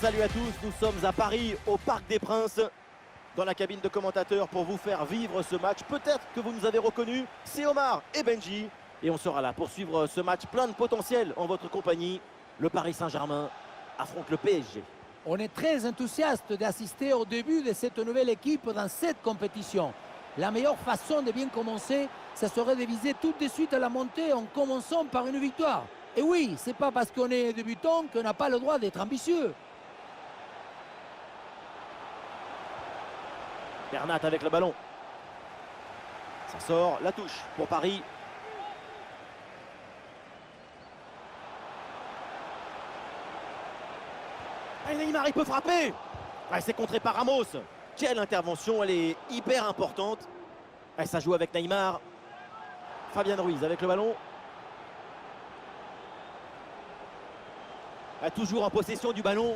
Salut à tous, nous sommes à Paris, au Parc des Princes, dans la cabine de commentateurs pour vous faire vivre ce match. Peut-être que vous nous avez reconnus, c'est Omar et Benji. Et on sera là pour suivre ce match plein de potentiel en votre compagnie. Le Paris Saint-Germain affronte le PSG. On est très enthousiaste d'assister au début de cette nouvelle équipe dans cette compétition. La meilleure façon de bien commencer, ça serait de viser tout de suite à la montée en commençant par une victoire. Et oui, c'est pas parce qu'on est débutant qu'on n'a pas le droit d'être ambitieux. Bernat avec le ballon. Ça sort, la touche pour Paris. Et Neymar, il peut frapper. C'est contré par Ramos. Quelle intervention, elle est hyper importante. Ça joue avec Neymar. Fabian Ruiz avec le ballon. Toujours en possession du ballon.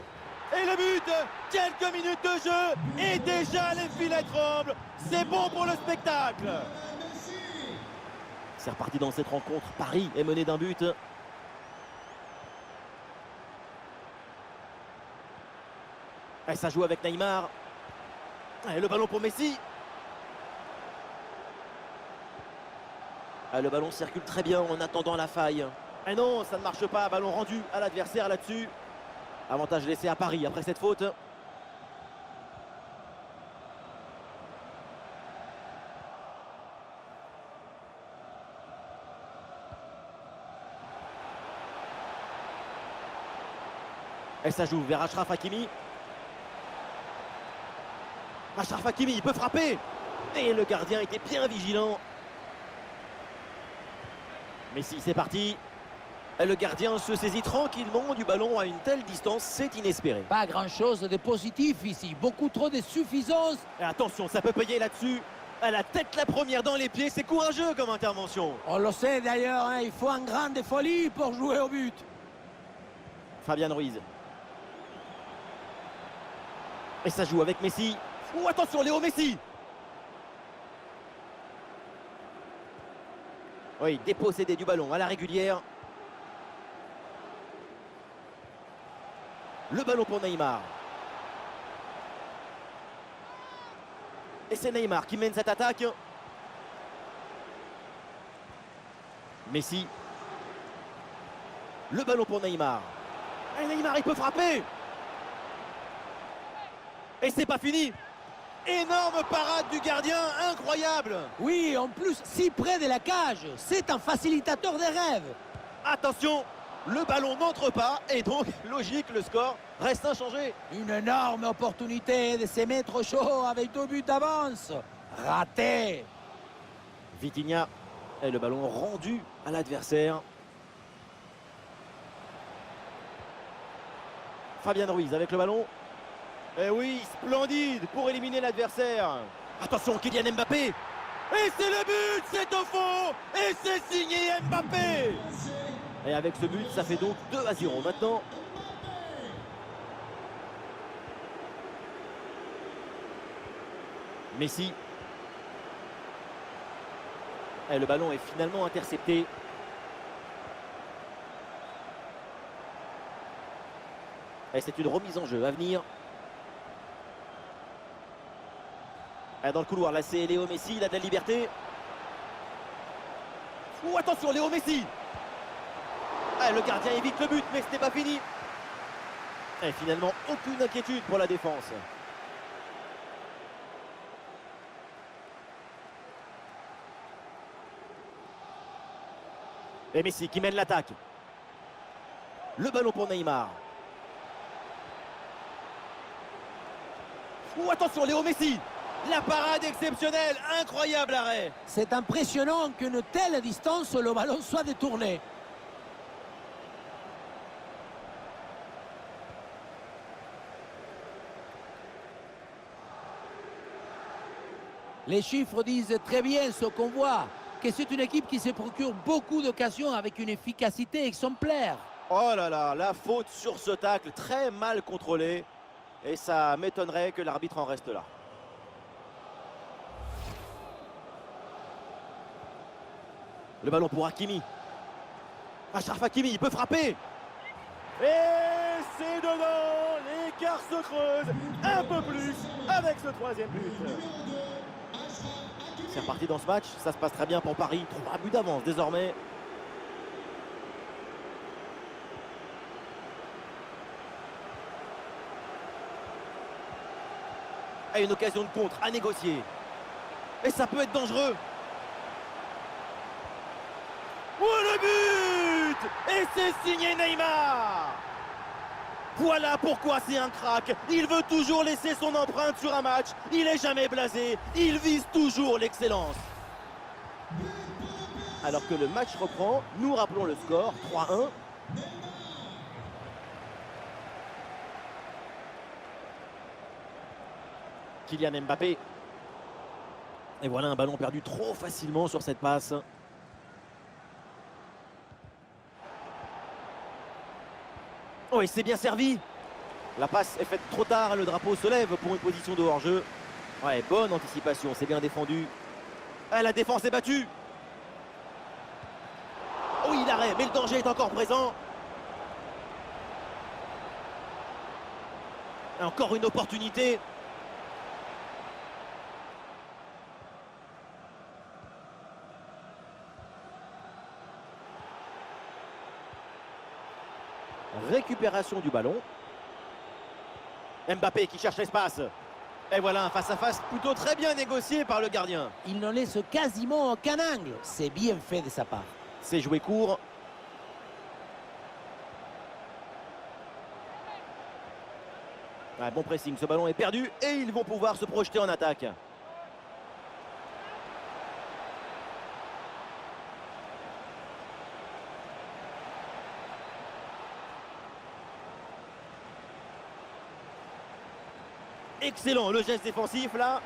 Et le but, quelques minutes de jeu et déjà les filets tremblent. C'est bon pour le spectacle. C'est reparti dans cette rencontre. Paris est mené d'un but. Et ça joue avec Neymar. Et le ballon pour Messi. Le ballon circule très bien en attendant la faille. Et non, ça ne marche pas. Ballon rendu à l'adversaire là-dessus. Avantage laissé à Paris après cette faute. Et ça joue vers Achraf Hakimi. Achraf Hakimi, il peut frapper. Et le gardien était bien vigilant. Messi, c'est parti. Le gardien se saisit tranquillement du ballon à une telle distance, c'est inespéré. Pas grand-chose de positif ici, beaucoup trop de suffisance. Et attention, ça peut payer là-dessus. La tête la première dans les pieds, c'est courageux comme intervention. On le sait d'ailleurs, hein, il faut un grain de folie pour jouer au but. Fabian Ruiz. Et ça joue avec Messi. Oh, attention, Léo Messi. Oui, dépossédé du ballon à la régulière. Le ballon pour Neymar. Et c'est Neymar qui mène cette attaque. Messi. Le ballon pour Neymar. Et Neymar, il peut frapper. Et c'est pas fini. Énorme parade du gardien, incroyable. Oui, en plus, si près de la cage, c'est un facilitateur des rêves. Attention, le ballon n'entre pas et donc, logique, le score reste inchangé. Une énorme opportunité de se mettre chaud avec 2 buts d'avance. Raté. Vitinha et le ballon rendu à l'adversaire. Fabian Ruiz avec le ballon. Et oui, splendide pour éliminer l'adversaire. Attention, Kylian Mbappé. Et c'est le but, c'est au fond. Et c'est signé Mbappé. Et avec ce but, ça fait donc 2-0 maintenant. Messi. Et le ballon est finalement intercepté. Et c'est une remise en jeu à venir. Dans le couloir, là c'est Léo Messi, il a de la liberté. Oh, attention, Léo Messi. Le gardien évite le but, mais ce n'est pas fini. Et finalement, aucune inquiétude pour la défense. Et Messi qui mène l'attaque. Le ballon pour Neymar. Oh, attention, Léo Messi. La parade exceptionnelle, incroyable arrêt. C'est impressionnant qu'une telle distance, le ballon soit détourné. Les chiffres disent très bien ce qu'on voit, que c'est une équipe qui se procure beaucoup d'occasions avec une efficacité exemplaire. Oh là là, la faute sur ce tacle, très mal contrôlé. Et ça m'étonnerait que l'arbitre en reste là. Le ballon pour Hakimi. Achraf Hakimi, il peut frapper. Et c'est dedans. l'écart se creuse un peu plus avec ce troisième but. C'est reparti dans ce match, ça se passe très bien pour Paris. 3 buts d'avance désormais. Et une occasion de contre à négocier. Et ça peut être dangereux. Oh le but! Et c'est signé Neymar! Voilà pourquoi c'est un crack. Il veut toujours laisser son empreinte sur un match. Il n'est jamais blasé. Il vise toujours l'excellence. Alors que le match reprend, nous rappelons le score, 3-1. Kylian Mbappé. Et voilà un ballon perdu trop facilement sur cette passe. Oh, et c'est bien servi. La passe est faite trop tard, le drapeau se lève pour une position de hors-jeu. Ouais, bonne anticipation, c'est bien défendu. Ah, la défense est battue. Oh, oui, l'arrêt, mais le danger est encore présent. Encore une opportunité. Récupération du ballon. Mbappé qui cherche l'espace. Et voilà un face-à-face plutôt très bien négocié par le gardien. Il ne laisse quasiment aucun angle. C'est bien fait de sa part. C'est joué court. Ouais, bon pressing, ce ballon est perdu et ils vont pouvoir se projeter en attaque. Excellent le geste défensif là.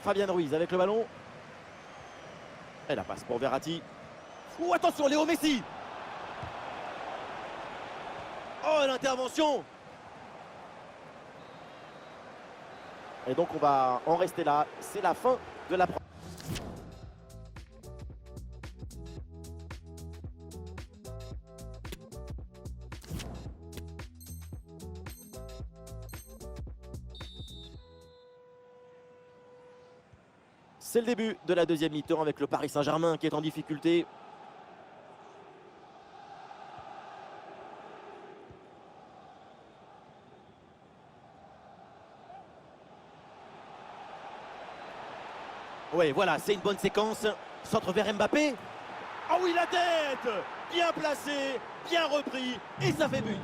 Fabian Ruiz avec le ballon. Et la passe pour Verratti. Oh, attention, Léo Messi. Oh, l'intervention. Et donc on va en rester là. C'est la fin de la première. C'est le début de la deuxième mi-temps avec le Paris Saint-Germain qui est en difficulté. Oui, voilà, c'est une bonne séquence. Centre vers Mbappé. Oh oui, la tête! Bien placé, bien repris, et ça fait but.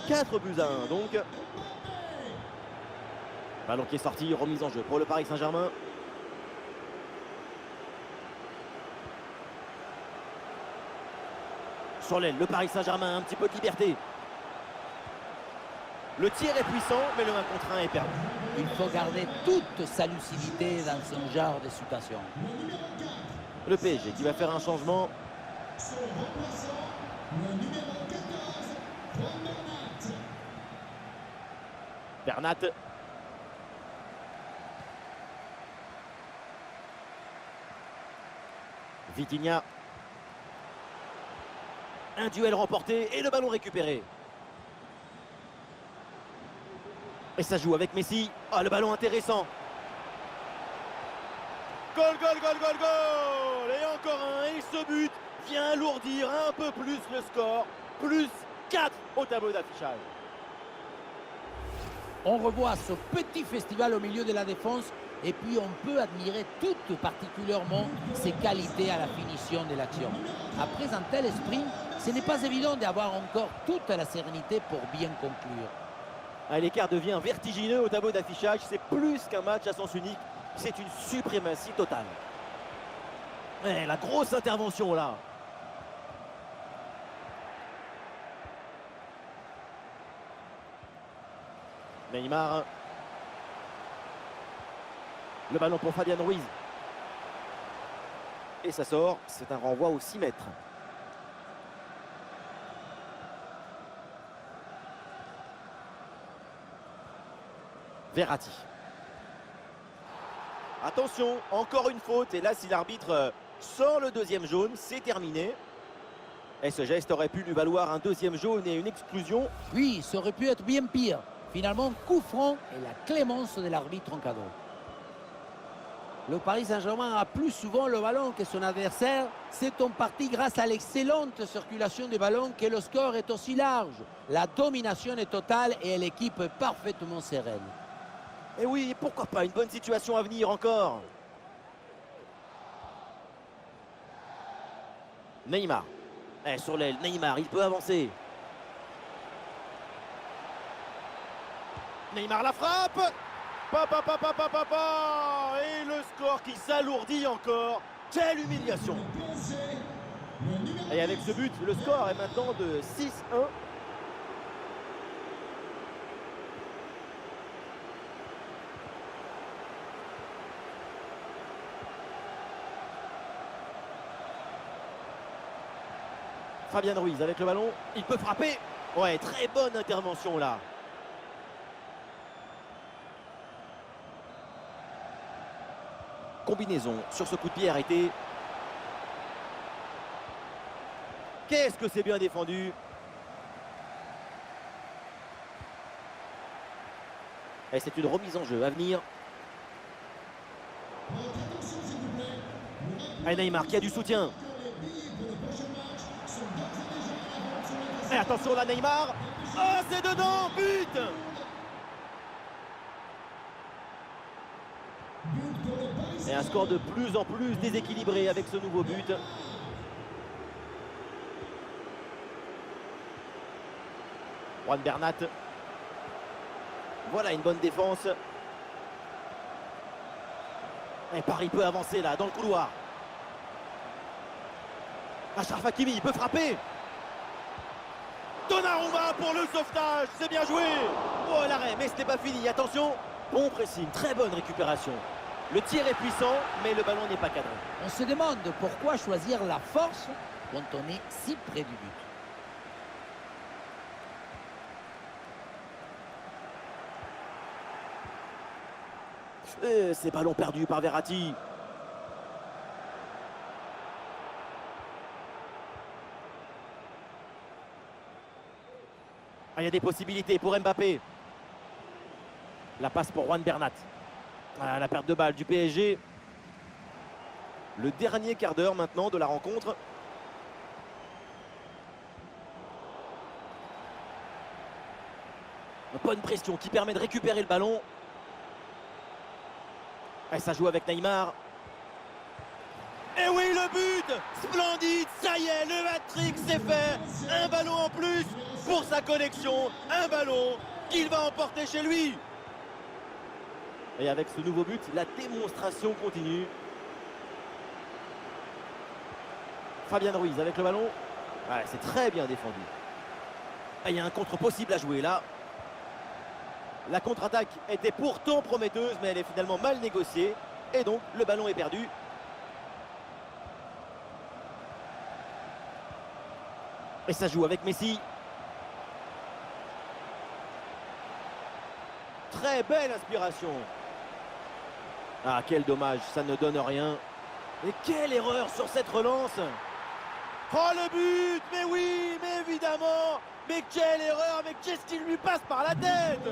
4 buts à 1, donc. Ballon qui est sorti, remise en jeu pour le Paris Saint-Germain. Sur l'aile, le Paris Saint-Germain a un petit peu de liberté. Le tir est puissant, mais le 1 contre 1 est perdu. Il faut garder toute sa lucidité dans ce genre de situation. Le PSG qui va faire un changement. Bernat. Vitinha. Un duel remporté et le ballon récupéré. Et ça joue avec Messi. Ah, le ballon intéressant. Goal, goal, goal, goal, goal. Et encore un. Et ce but vient alourdir un peu plus le score. Plus 4 au tableau d'affichage. On revoit ce petit festival au milieu de la défense. Et puis on peut admirer tout particulièrement ses qualités à la finition de l'action. Après un tel sprint, ce n'est pas évident d'avoir encore toute la sérénité pour bien conclure. L'écart devient vertigineux au tableau d'affichage. C'est plus qu'un match à sens unique. C'est une suprématie totale. Et la grosse intervention là. Neymar. Le ballon pour Fabian Ruiz. Et ça sort. C'est un renvoi aux 6 mètres. Verratti. Attention, encore une faute. Et là, si l'arbitre sort le deuxième jaune, c'est terminé. Et ce geste aurait pu lui valoir un deuxième jaune et une exclusion. Oui, ça aurait pu être bien pire. Finalement, coup franc et la clémence de l'arbitre en cadeau. Le Paris Saint-Germain a plus souvent le ballon que son adversaire. C'est en partie grâce à l'excellente circulation des ballons que le score est aussi large. La domination est totale et l'équipe est parfaitement sereine. Et oui, pourquoi pas une bonne situation à venir encore. Neymar. Sur l'aile, Neymar, il peut avancer. Neymar la frappe. Et le score qui s'alourdit encore. Quelle humiliation. Et avec ce but, le score est maintenant de 6-1. Fabian Ruiz avec le ballon, il peut frapper. Ouais, très bonne intervention là. Combinaison sur ce coup de pied arrêté. Qu'est-ce que c'est bien défendu. Et c'est une remise en jeu à venir. Et Neymar qui a du soutien. Et attention là Neymar. Oh, c'est dedans, but. Et un score de plus en plus déséquilibré avec ce nouveau but. Juan Bernat. Voilà une bonne défense. Et Paris peut avancer là dans le couloir. Achraf Hakimi, il peut frapper. Donnarumma pour le sauvetage, c'est bien joué. Oh l'arrêt, mais ce n'est pas fini, attention. Bon pressing, très bonne récupération. Le tir est puissant, mais le ballon n'est pas cadré. On se demande pourquoi choisir la force quand on est si près du but. Et ces ballons perdus par Verratti. Il y a des possibilités pour Mbappé. La passe pour Juan Bernat. La perte de balle du PSG. Le dernier quart d'heure maintenant de la rencontre. Bonne pression qui permet de récupérer le ballon. Et ça joue avec Neymar. Et oui, le but! Splendide, ça y est, le hat-trick c'est fait. Un ballon en plus pour sa connexion. Un ballon qu'il va emporter chez lui. Et avec ce nouveau but, la démonstration continue. Fabian Ruiz avec le ballon. Ouais, c'est très bien défendu. Et il y a un contre possible à jouer là. La contre-attaque était pourtant prometteuse, mais elle est finalement mal négociée. Et donc, le ballon est perdu. Et ça joue avec Messi. Très belle inspiration. Ah, quel dommage, ça ne donne rien. Et quelle erreur sur cette relance. Oh, le but. Mais oui, mais évidemment. Mais quelle erreur. Mais qu'est-ce qui lui passe par la tête?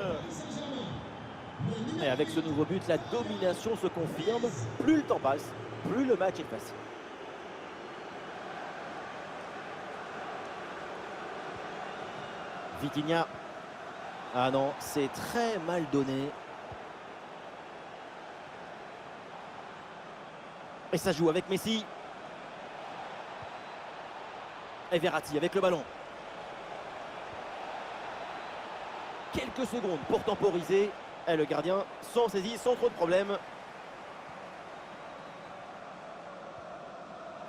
Et avec ce nouveau but, la domination se confirme. Plus le temps passe, plus le match est facile. Vitinha. Ah non, c'est très mal donné. Et ça joue avec Messi. Et Verratti avec le ballon. Quelques secondes pour temporiser. Et le gardien s'en saisit sans trop de problèmes.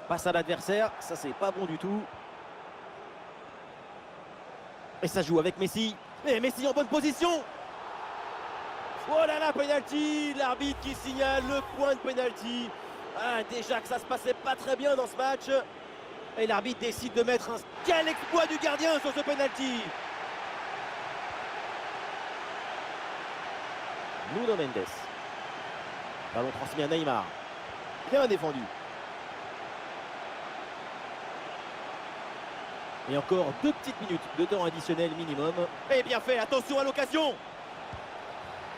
Passe à l'adversaire, ça c'est pas bon du tout. Et ça joue avec Messi. Et Messi en bonne position. Oh là là, penalty. L'arbitre qui signale le point de penalty. Ah, déjà que ça se passait pas très bien dans ce match. Et l'arbitre décide de mettre un... Quel exploit du gardien sur ce penalty. Nuno Mendes. Ballon transmis à Neymar. Bien défendu. Et encore 2 petites minutes de temps additionnel minimum. Et bien fait, attention à l'occasion.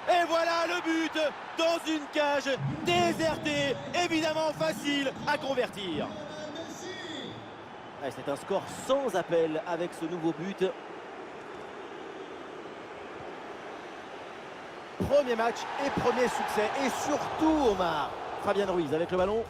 Et voilà le but dans une cage désertée, évidemment facile à convertir. Ouais, c'est un score sans appel avec ce nouveau but. Premier match et premier succès. Et surtout, Omar, Fabian Ruiz avec le ballon.